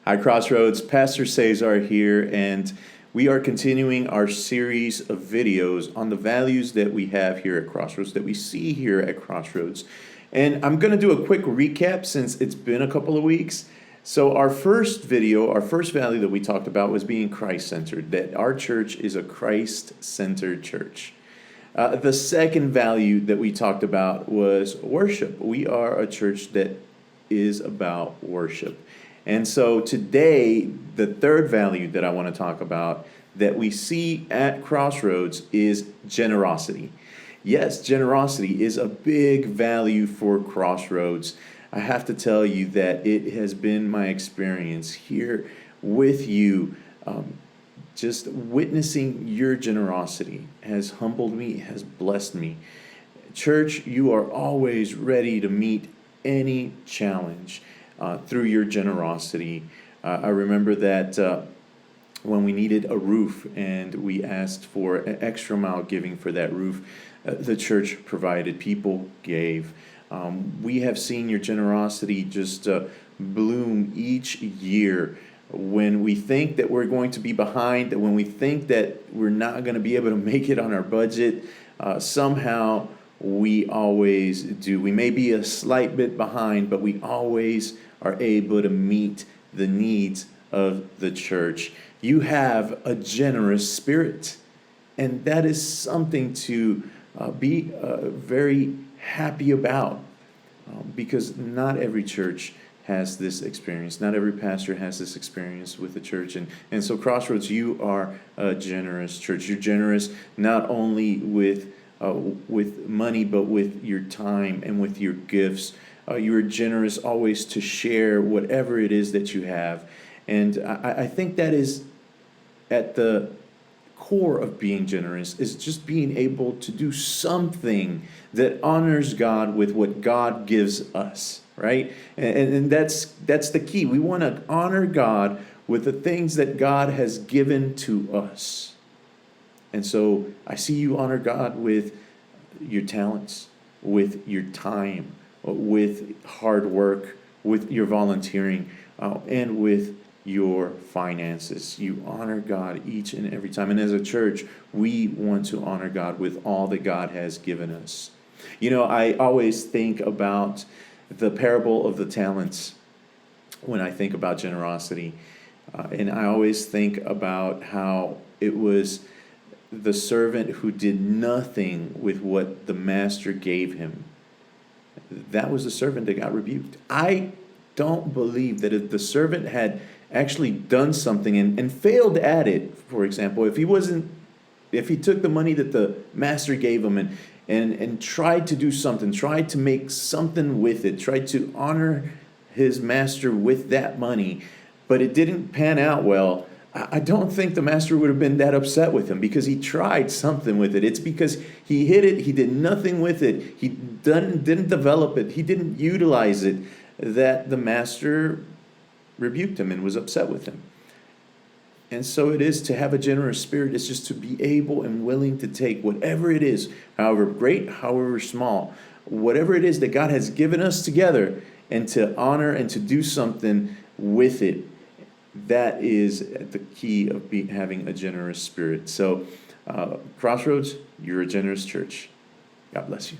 Hi, Crossroads. Pastor Cesar here, and we are continuing our series of videos on the values that we have here at Crossroads, that we see here at Crossroads. And I'm going to do a quick recap since it's been a couple of weeks. So, our first video, our first value that we talked about was being Christ centered, that our church is a Christ centered church. The second value that we talked about was worship. We are a church that is about worship. And so today, the third value that I want to talk about that we see at Crossroads is generosity. Yes, generosity is a big value for Crossroads. I have to tell you that it has been my experience here with you. Just witnessing your generosity has humbled me, has blessed me. Church, you are always ready to meet any challenge through your generosity. I remember that when we needed a roof and we asked for an extra mile giving for that roof, the church provided, people gave. We have seen your generosity just bloom each year. When we think that we're going to be behind, that when we think that we're not going to be able to make it on our budget, somehow we always do. We may be a slight bit behind, but we always are able to meet the needs of the church. You have a generous spirit, and that is something to be very happy about, because not every church has this experience. Not every pastor has this experience with the church. And so Crossroads, you are a generous church. You're generous not only with money, but with your time and with your gifts. You are generous always to share whatever it is that you have. And I think that is at the core of being generous, is just being able to do something that honors God with what God gives us, right? And that's the key. We want to honor God with the things that God has given to us. And so I see you honor God with your talents, with your time, with hard work, with your volunteering, and with your finances. You honor God each and every time. And as a church, we want to honor God with all that God has given us. You know, I always think about the parable of the talents when I think about generosity. And I always think about how it was the servant who did nothing with what the master gave him. That was the servant that got rebuked. I don't believe that if the servant had actually done something and failed at it, for example, if he took the money that the master gave him and tried to do something, tried to make something with it, tried to honor his master with that money, but it didn't pan out well, I don't think the master would have been that upset with him, because he tried something with it. It's because he hid it, he did nothing with it, he didn't develop it, he didn't utilize it, that the master rebuked him and was upset with him. And so it is to have a generous spirit. It's just to be able and willing to take whatever it is, however great, however small, whatever it is that God has given us together, and to honor and to do something with it. That is the key of having a generous spirit. So, Crossroads, you're a generous church. God bless you.